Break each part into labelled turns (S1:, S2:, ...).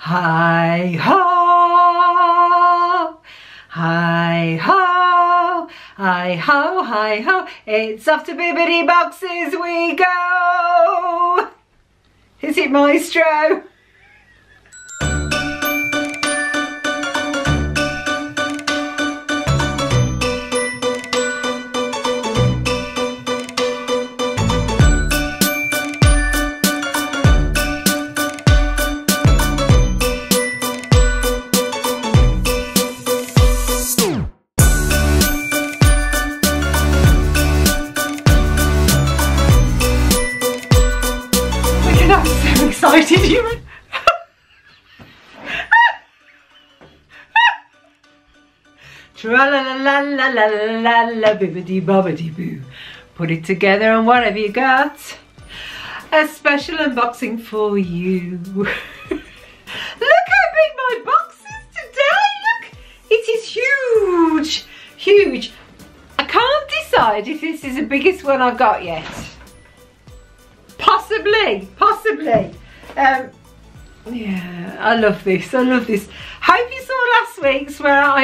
S1: Hi ho, hi ho, hi ho, hi ho. It's off to Bibbidi boxes we go. Is it Maestro? Excited human. Tra-la-la-la-la-la-la-la, bibbidi bobbidi boo. Put it together and what have you got? A special unboxing for you. Look how big my box is today. Look, it is huge, huge. I can't decide if this is the biggest one I've got yet. Possibly. Yeah, I love this. I hope you saw last week's where I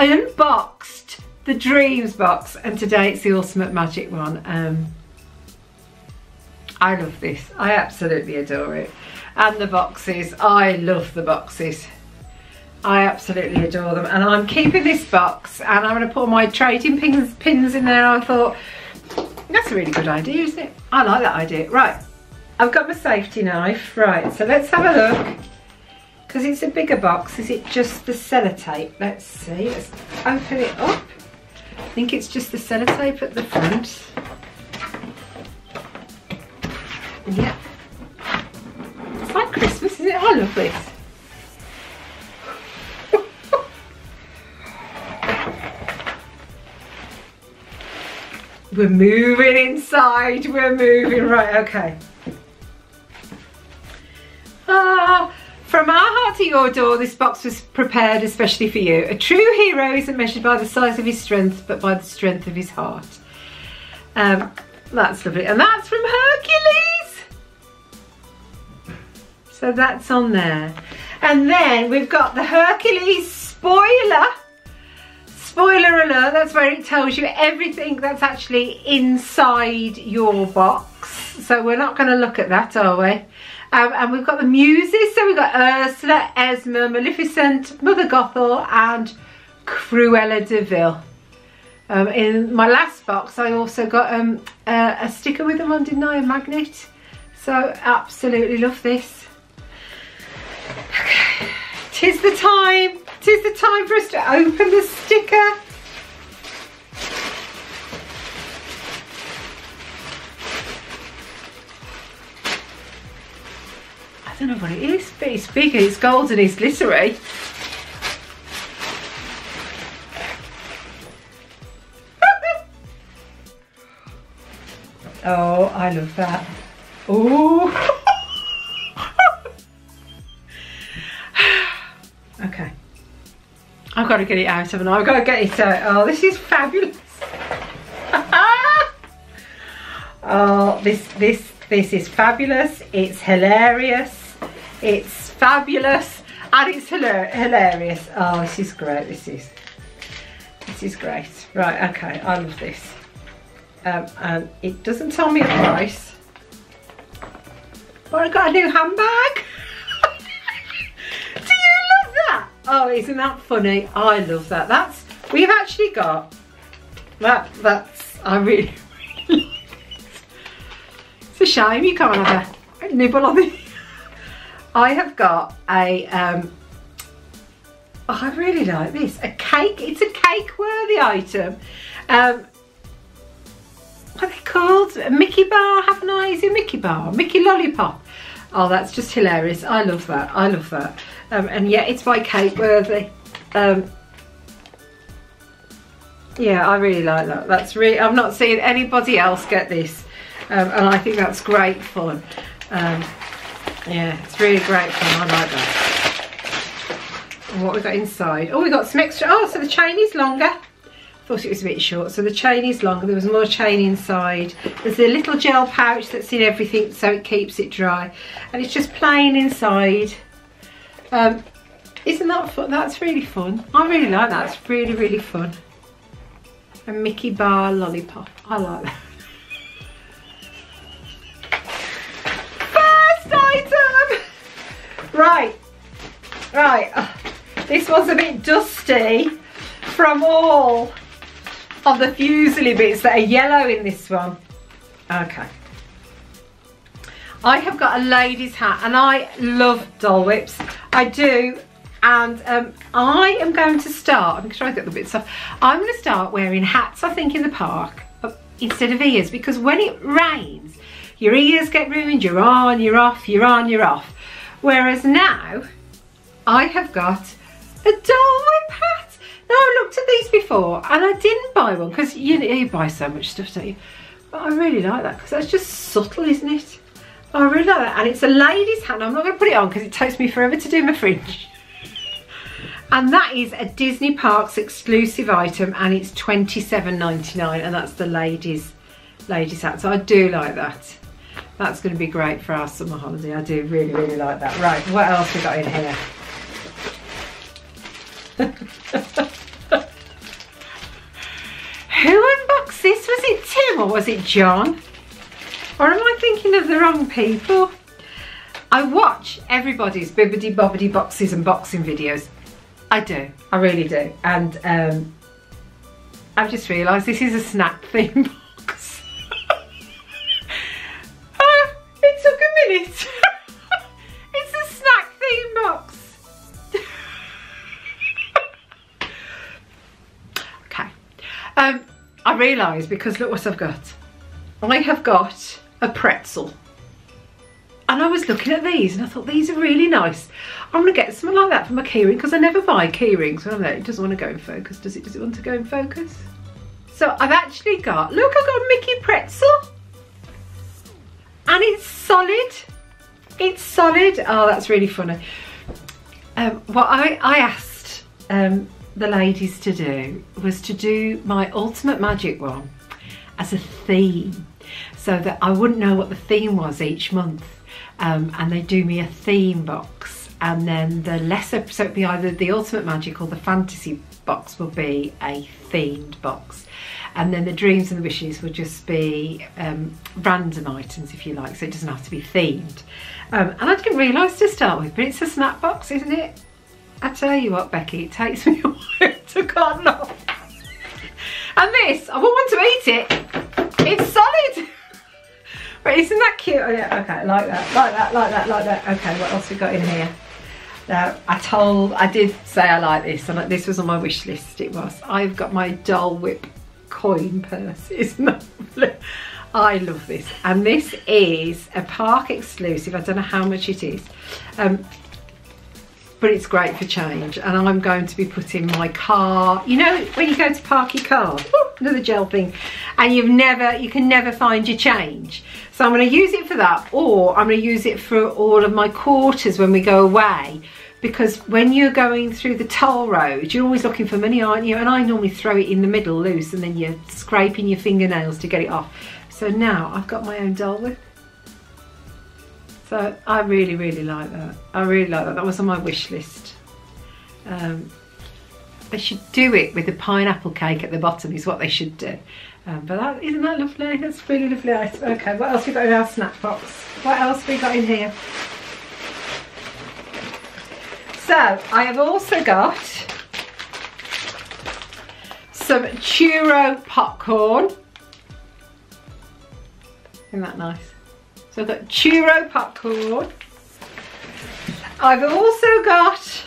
S1: unboxed the Dreams box, and today it's the Ultimate Magic one. I love this. I absolutely adore it. And the boxes, I love the boxes. I absolutely adore them. And I'm keeping this box, and I'm going to put my trading pins in there. I thought, that's a really good idea, isn't it? I like that idea. Right, I've got my safety knife. Right, so let's have a look. Because it's a bigger box. Is it just the sellotape? Let's see. Let's open it up. I think it's just the sellotape at the front. Yeah. It's like Christmas, isn't it? I love this. We're moving inside, we're moving, right, okay. From our heart to your door, this box was prepared especially for you. A true hero isn't measured by the size of his strength, but by the strength of his heart. That's lovely, and that's from Hercules. So that's on there. And then we've got the Hercules spoiler. Spoiler alert, that's where it tells you everything that's actually inside your box. So we're not going to look at that, are we? And we've got the muses. So we've got Ursula, Esma, Maleficent, Mother Gothel and Cruella de Vil. In my last box I also got a sticker with them on, didn't I? A magnet. So absolutely love this. Okay. Tis the time for us to open the sticker. I don't know what it is, but it's big, it's gold and it's glittery. Oh, I love that. Oh. Okay. I've got to get it out, haven't I? I've got to get it out. Oh, this is fabulous. Oh, this is fabulous. It's hilarious. It's fabulous, and it's hilarious. Oh, this is great. This is great. Right, okay, I love this. And it doesn't tell me a price, but I got a new handbag. Oh, isn't that funny? I love that. We've actually got I really like it. It's a shame you can't have a nibble on it. I have got a I really like this. A cake. It's a cake worthy item. What are they called? A Mickey bar, haven't I? Is it Mickey bar? Mickey lollipop. Oh, that's just hilarious. I love that. I love that. And yeah, it's by Cake Worthy. Yeah, I really like that. That's really, I've not seen anybody else get this. And I think that's great fun. Yeah, it's really great fun. I like that. And what we got inside? Oh, we got some extra. Oh, so the chain is longer. thought it was a bit short, so the chain is longer. There was more chain inside. There's a little gel pouch that's in everything so it keeps it dry, and it's just plain inside. Isn't that fun? That's really fun. I really like that. It's really, really fun. A Mickey bar lollipop. I like that. First item! Right. This one's a bit dusty from all of the fusely bits that are yellow in this one. Okay. I have got a lady's hat, and I love Dole Whips. I do. And I am going to start, I'm going to try to get the bits off. I'm going to start wearing hats, I think, in the park instead of ears, because when it rains, your ears get ruined, you're on, you're off, you're on, you're off. Whereas now, I have got a Dole Whip hat. Now, I looked at these before and I didn't buy one because you buy so much stuff, don't you? But I really like that because that's just subtle, isn't it? I really like that. And it's a lady's hat. I'm not going to put it on because it takes me forever to do my fringe. And that is a Disney Parks exclusive item, and it's $27.99, and that's the ladies hat. So I do like that. That's going to be great for our summer holiday. I do really, really like that. Right, what else we got in here? Who unboxed this? Was it Tim or was it John? Or am I thinking of the wrong people? I watch everybody's Bibbidi Bobbidi boxes and boxing videos. I do, I really do. And I've just realised this is a snack theme box. It took a minute. It's a snack theme box. Okay. I realised, because look what I've got. I have got a pretzel. And I was looking at these and I thought, these are really nice. I'm going to get something like that for my keyring, because I never buy keyrings. Well, no, it doesn't want to go in focus, does it? Does it want to go in focus? So I've actually got, look, I've got a Mickey pretzel. And it's solid. It's solid. Oh, that's really funny. What I asked the ladies to do was to do my Ultimate Magic one as a theme, so that I wouldn't know what the theme was each month. And they do me a theme box, and then the lesser, so it'd be either the Ultimate Magic or the Fantasy box will be a themed box, and then the Dreams and the Wishes will just be random items, if you like, so it doesn't have to be themed. And I didn't realise to start with, but it's a snack box, isn't it? I tell you what, Becky, it takes me a while to CANNOCK. And this, I won't want to eat it. It's solid. But isn't that cute? Oh, yeah, okay, like that, like that, like that, like that. Okay, what else we got in here? Now, I did say I like this, and this was on my wish list, it was. I've got my Dole Whip coin purse. Isn't that lovely? I love this. And this is a park exclusive. I don't know how much it is. But it's great for change, and I'm going to be putting my car, you know when you go to park your car, another gel thing, and you can never find your change. So I'm going to use it for that, or I'm going to use it for all of my quarters when we go away, because when you're going through the toll road, you're always looking for money, aren't you? And I normally throw it in the middle loose, and then you're scraping your fingernails to get it off. So now I've got my own Dole Whip. So I really, really like that. I really like that. That was on my wish list. They should do it with the pineapple cake at the bottom, is what they should do. But isn't that lovely? That's really lovely. Okay, what else we got in our snack box? What else we got in here? So I have also got some churro popcorn. Isn't that nice? So I've got churro popcorn. I've also got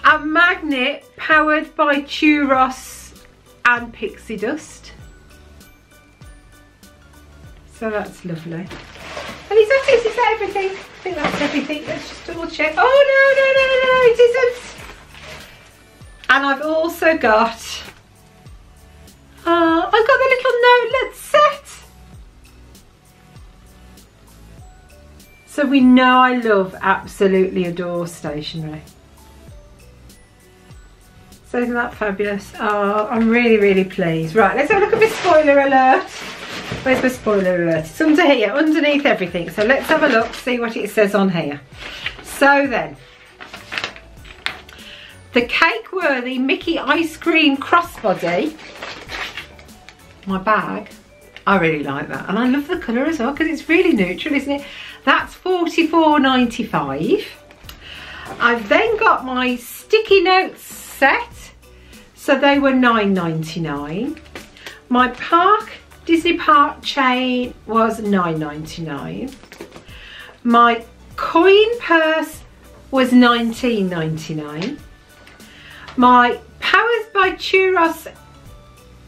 S1: a magnet powered by churros and pixie dust. So that's lovely. And is that it? Is that everything? I think that's everything. Let's just double check. Oh no, it isn't. And I've also got, I've got the little notelet set. So we know I love, absolutely adore stationery. So isn't that fabulous? Oh, I'm really, really pleased. Right, let's have a look at my spoiler alert. Where's my spoiler alert? It's under here, underneath everything. So let's have a look, see what it says on here. So then, the Cake-Worthy Mickey Ice Cream Crossbody. My bag. I really like that. And I love the colour as well because it's really neutral, isn't it? That's $44.95. I've then got my sticky notes set. So they were $9.99. My Disney Park chain was $9.99. My coin purse was $19.99. My Powers by Churros,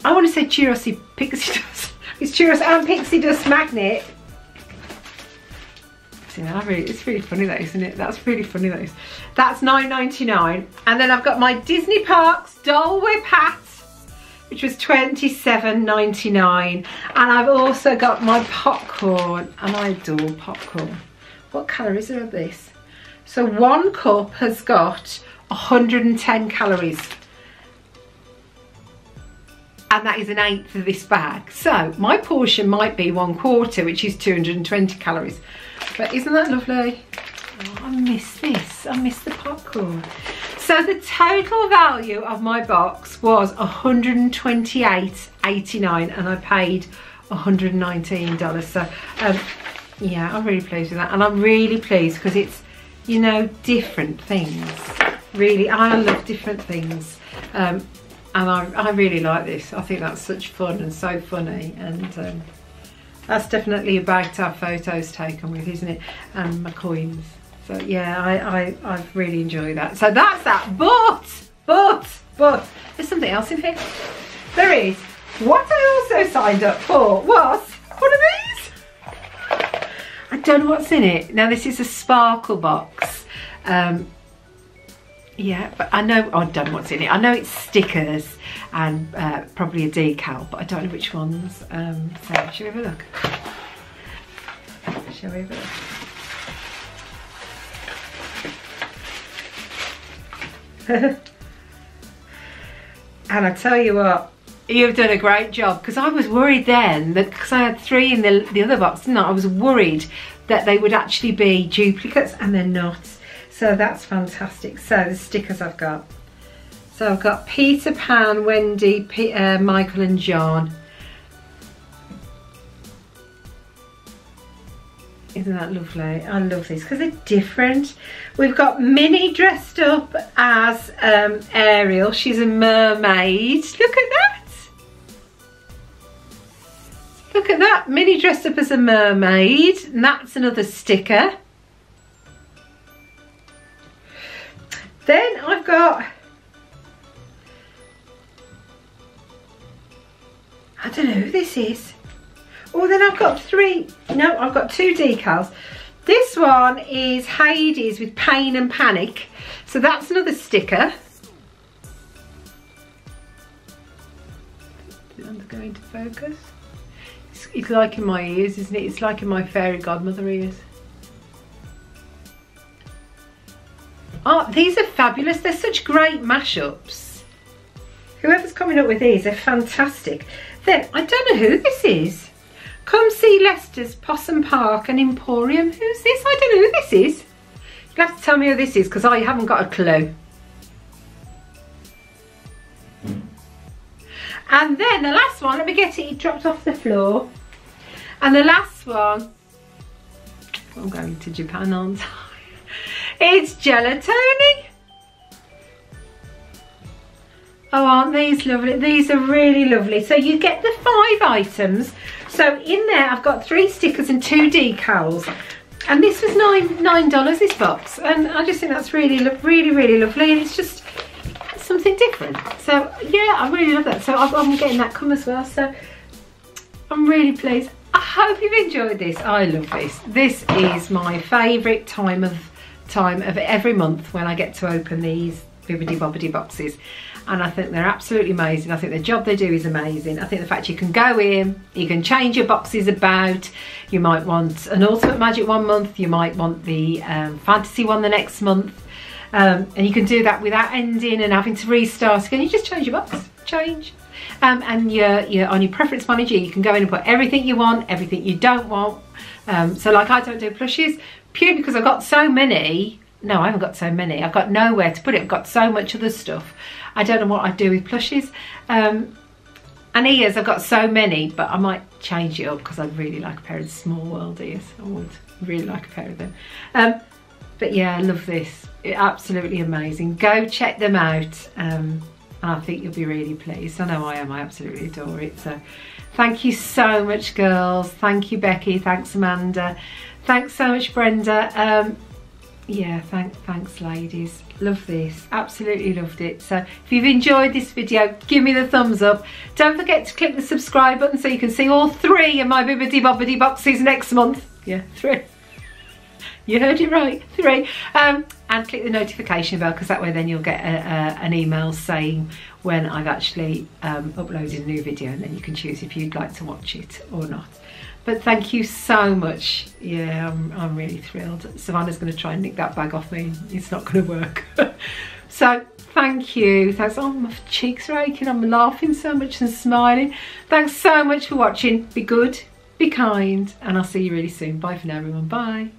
S1: I want to say Churros Pixie Dust. It's Churros and Pixie Dust magnet. It's really funny though, isn't it? That's really funny though. That's $9.99. And then I've got my Disney Parks Dole Whip hat, which was $27.99. And I've also got my popcorn, and I adore popcorn. What calories are this? So one cup has got 110 calories. And that is an eighth of this bag. So my portion might be 1/4, which is 220 calories. But isn't that lovely? Oh, I miss this. I miss the popcorn. So the total value of my box was $128.89, and I paid $119. So yeah, I'm really pleased with that, and I'm really pleased because it's, you know, different things. Really, I love different things, and I really like this. I think that's such fun and so funny, and that's definitely a bag to have photos taken with, isn't it? And my coins. So yeah, I've really enjoyed that. So that's that. But there's something else in here. There is. What I also signed up for was one of these. I don't know what's in it. Now this is a sparkle box. Yeah, but I don't know what's in it. I know it's stickers and probably a decal, but I don't know which ones. So shall we have a look? Shall we have a look? And I tell you what, you've done a great job, because I was worried then that, because I had 3 in the other box, didn't I? I was worried that they would actually be duplicates, and they're not. So that's fantastic. So the stickers I've got. So I've got Peter Pan, Wendy, Michael and John. Isn't that lovely? I love these because they're different. We've got Minnie dressed up as Ariel. She's a mermaid. Look at that. Look at that. Minnie dressed up as a mermaid. And that's another sticker. Then I've got, I don't know who this is. Oh, then I've got 3, no, I've got 2 decals. This one is Hades with Pain and Panic. So that's another sticker. Is it going to focus? It's like in my ears, isn't it? It's like in my fairy godmother ears. Oh, these are fabulous. They're such great mashups. Whoever's coming up with these, they're fantastic. Then, I don't know who this is. Come see Leicester's Possum Park and Emporium. Who's this? I don't know who this is. You'll have to tell me who this is, because I haven't got a clue. And then the last one, let me get it dropped off the floor. And the last one, I'm going to Japan, aren't I? It's Gelatoni. Oh, aren't these lovely? These are really lovely. So you get the 5 items. So in there I've got 3 stickers and 2 decals. And this was $9 this box. And I just think that's really lovely. And it's just something different. So yeah, I really love that. So I'm getting that come as well. So I'm really pleased. I hope you've enjoyed this. I love this. This is my favourite time of every month when I get to open these Bibbidi Bobbidi boxes, and I think they're absolutely amazing. I think the job they do is amazing. I think the fact you can go in, you can change your boxes about. You might want an Ultimate Magic one month, you might want the fantasy one the next month. And you can do that without ending and having to restart again. You just change your box, change. And you're on your preference manager, you can go in and put everything you want, everything you don't want. So like I don't do plushies, purely because I've got so many. No, I haven't got so many. I've got nowhere to put it. I've got so much other stuff. I don't know what I'd do with plushies. And ears, I've got so many, but I might change it up because I'd really like a pair of Small World ears. I would really like a pair of them. But yeah, I love this. It's absolutely amazing. Go check them out. And I think you'll be really pleased. I know I am. I absolutely adore it. So thank you so much, girls. Thank you, Becky. Thanks, Amanda. Thanks so much, Brenda. Yeah, thanks, ladies. Love this. Absolutely loved it. So if you've enjoyed this video, give me the thumbs up. Don't forget to click the subscribe button so you can see all 3 of my Bibbidi Bobbidi boxes next month. Yeah, 3. You heard it right, 3. And click the notification bell, because that way then you'll get an email saying when I've actually uploaded a new video, and then you can choose if you'd like to watch it or not. But thank you so much. Yeah, I'm really thrilled. Savannah's going to try and nick that bag off me. It's not going to work. So thank you. Thanks. Oh, my cheeks are aching. I'm laughing so much and smiling. Thanks so much for watching. Be good, be kind, and I'll see you really soon. Bye for now, everyone. Bye.